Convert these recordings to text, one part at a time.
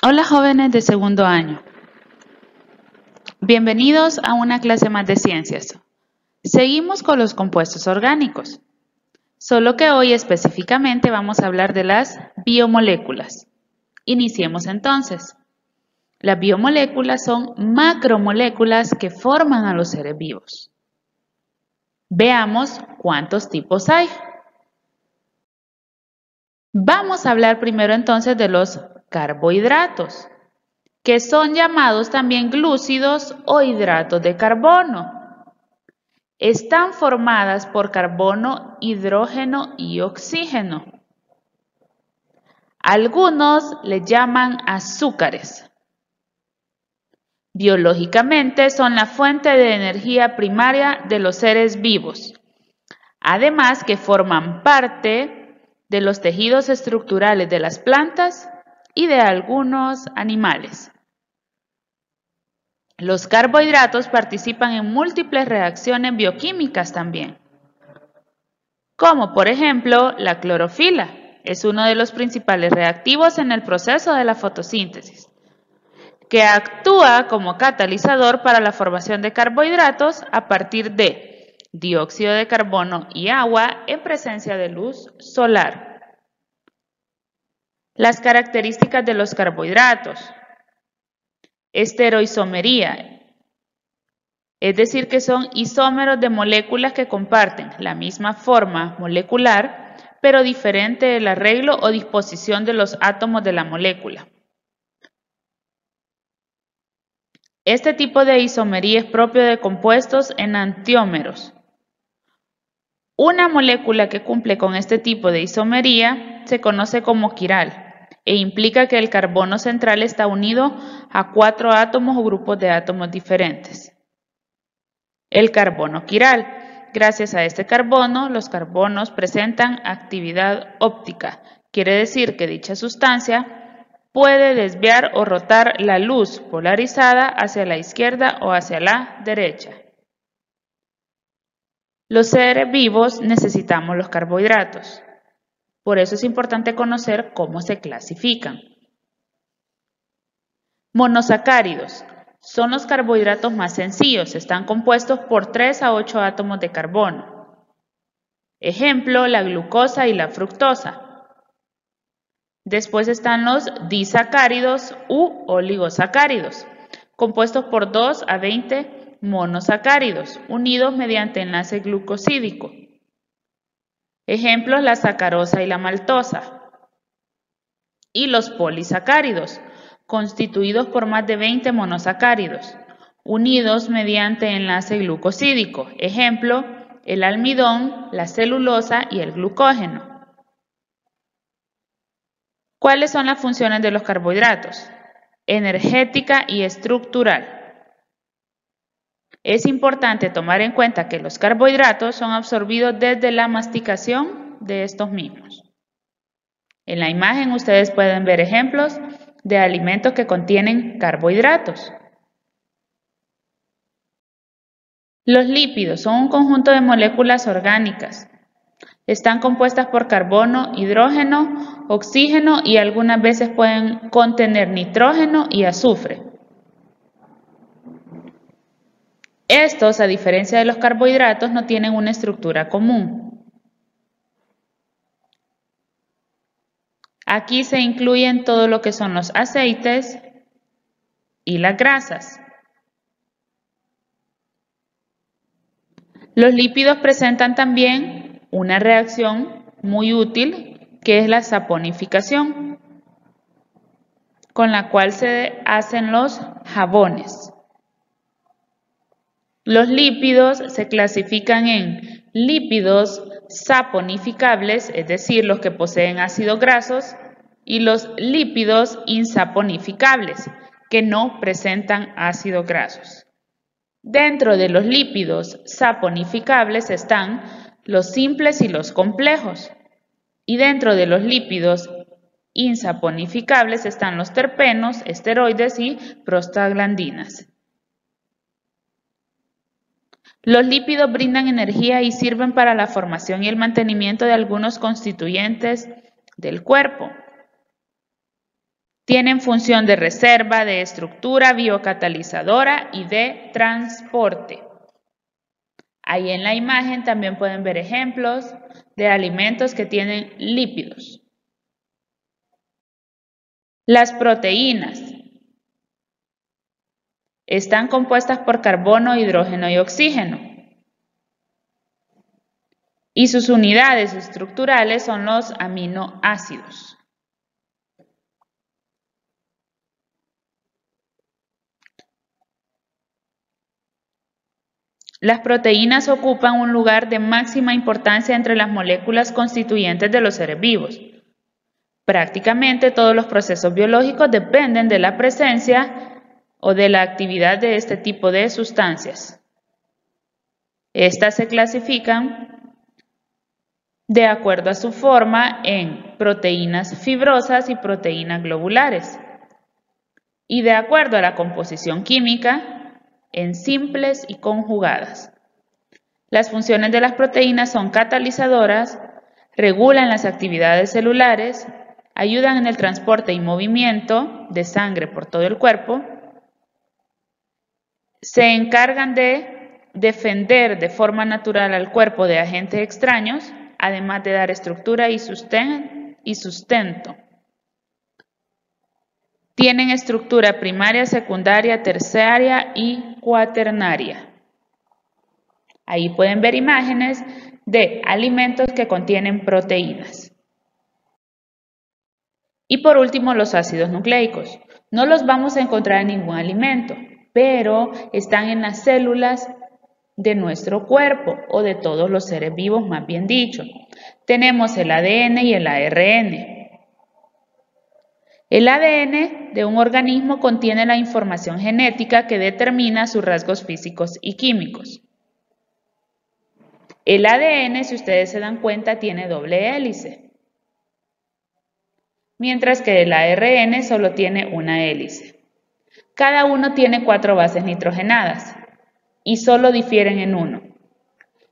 Hola jóvenes de segundo año, bienvenidos a una clase más de ciencias. Seguimos con los compuestos orgánicos, solo que hoy específicamente vamos a hablar de las biomoléculas. Iniciemos entonces. Las biomoléculas son macromoléculas que forman a los seres vivos. Veamos cuántos tipos hay. Vamos a hablar primero entonces de los carbohidratos, que son llamados también glúcidos o hidratos de carbono. Están formadas por carbono, hidrógeno y oxígeno. Algunos le llaman azúcares. Biológicamente son la fuente de energía primaria de los seres vivos, además que forman parte de los tejidos estructurales de las plantas y de algunos animales. Los carbohidratos participan en múltiples reacciones bioquímicas también, como por ejemplo la clorofila, es uno de los principales reactivos en el proceso de la fotosíntesis, que actúa como catalizador para la formación de carbohidratos a partir de dióxido de carbono y agua en presencia de luz solar. Las características de los carbohidratos. Estereoisomería, es decir, que son isómeros de moléculas que comparten la misma forma molecular, pero diferente el arreglo o disposición de los átomos de la molécula. Este tipo de isomería es propio de compuestos enantiómeros. Una molécula que cumple con este tipo de isomería se conoce como quiral e implica que el carbono central está unido a 4 átomos o grupos de átomos diferentes. El carbono quiral. Gracias a este carbono, los carbonos presentan actividad óptica. Quiere decir que dicha sustancia puede desviar o rotar la luz polarizada hacia la izquierda o hacia la derecha. Los seres vivos necesitamos los carbohidratos. Por eso es importante conocer cómo se clasifican. Monosacáridos. Son los carbohidratos más sencillos, están compuestos por 3 a 8 átomos de carbono. Ejemplo, la glucosa y la fructosa. Después están los disacáridos u oligosacáridos, compuestos por 2 a 20 monosacáridos, unidos mediante enlace glucosídico. Ejemplos, la sacarosa y la maltosa. Y los polisacáridos, constituidos por más de 20 monosacáridos, unidos mediante enlace glucosídico. Ejemplo, el almidón, la celulosa y el glucógeno. ¿Cuáles son las funciones de los carbohidratos? Energética y estructural. Es importante tomar en cuenta que los carbohidratos son absorbidos desde la masticación de estos mismos. En la imagen ustedes pueden ver ejemplos de alimentos que contienen carbohidratos. Los lípidos son un conjunto de moléculas orgánicas. Están compuestas por carbono, hidrógeno, oxígeno y algunas veces pueden contener nitrógeno y azufre. Estos, a diferencia de los carbohidratos, no tienen una estructura común. Aquí se incluyen todo lo que son los aceites y las grasas. Los lípidos presentan también una reacción muy útil que es la saponificación, con la cual se hacen los jabones. Los lípidos se clasifican en lípidos saponificables, es decir, los que poseen ácidos grasos, y los lípidos insaponificables, que no presentan ácidos grasos. Dentro de los lípidos saponificables están los simples y los complejos, y dentro de los lípidos insaponificables están los terpenos, esteroides y prostaglandinas. Los lípidos brindan energía y sirven para la formación y el mantenimiento de algunos constituyentes del cuerpo. Tienen función de reserva, de estructura biocatalizadora y de transporte. Ahí en la imagen también pueden ver ejemplos de alimentos que tienen lípidos. Las proteínas están compuestas por carbono, hidrógeno y oxígeno. Y sus unidades estructurales son los aminoácidos. Las proteínas ocupan un lugar de máxima importancia entre las moléculas constituyentes de los seres vivos. Prácticamente todos los procesos biológicos dependen de la presencia o de la actividad de este tipo de sustancias. Estas se clasifican de acuerdo a su forma en proteínas fibrosas y proteínas globulares, y de acuerdo a la composición química en simples y conjugadas. Las funciones de las proteínas son catalizadoras, regulan las actividades celulares, ayudan en el transporte y movimiento de sangre por todo el cuerpo, se encargan de defender de forma natural al cuerpo de agentes extraños, además de dar estructura y sustento. Tienen estructura primaria, secundaria, terciaria y cuaternaria. Ahí pueden ver imágenes de alimentos que contienen proteínas. Y por último, los ácidos nucleicos. No los vamos a encontrar en ningún alimento, pero están en las células de nuestro cuerpo o de todos los seres vivos, más bien dicho. Tenemos el ADN y el ARN. El ADN de un organismo contiene la información genética que determina sus rasgos físicos y químicos. El ADN, si ustedes se dan cuenta, tiene doble hélice, mientras que el ARN solo tiene una hélice. Cada uno tiene 4 bases nitrogenadas y solo difieren en uno.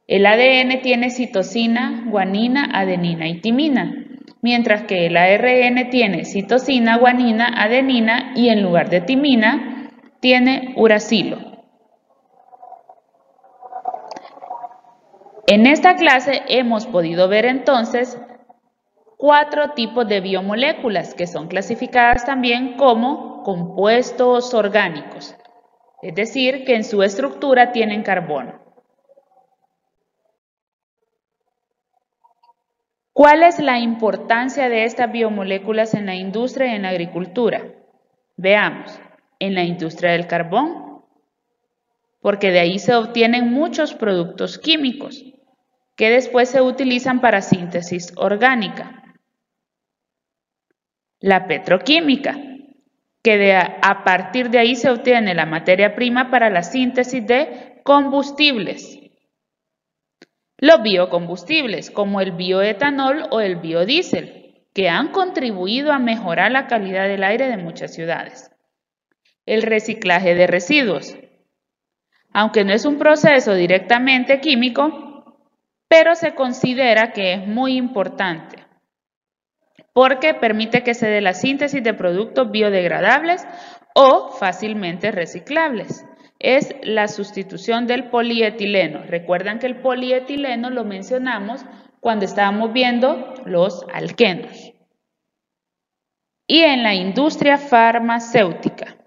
El ADN tiene citosina, guanina, adenina y timina, mientras que el ARN tiene citosina, guanina, adenina y en lugar de timina tiene uracilo. En esta clase hemos podido ver entonces 4 tipos de biomoléculas que son clasificadas también como compuestos orgánicos, es decir, que en su estructura tienen carbono. ¿Cuál es la importancia de estas biomoléculas en la industria y en la agricultura? Veamos, en la industria del carbón, porque de ahí se obtienen muchos productos químicos que después se utilizan para síntesis orgánica. La petroquímica, que a partir de ahí se obtiene la materia prima para la síntesis de combustibles. Los biocombustibles, como el bioetanol o el biodiesel, que han contribuido a mejorar la calidad del aire de muchas ciudades. El reciclaje de residuos, aunque no es un proceso directamente químico, pero se considera que es muy importante, porque permite que se dé la síntesis de productos biodegradables o fácilmente reciclables. Es la sustitución del polietileno. Recuerdan que el polietileno lo mencionamos cuando estábamos viendo los alquenos. Y en la industria farmacéutica.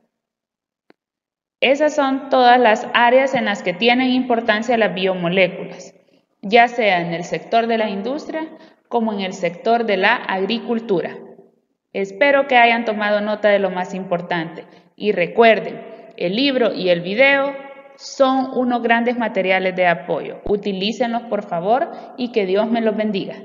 Esas son todas las áreas en las que tienen importancia las biomoléculas, ya sea en el sector de la industria como en el sector de la agricultura. Espero que hayan tomado nota de lo más importante y recuerden, el libro y el video son unos grandes materiales de apoyo. Utilícenlos por favor y que Dios me los bendiga.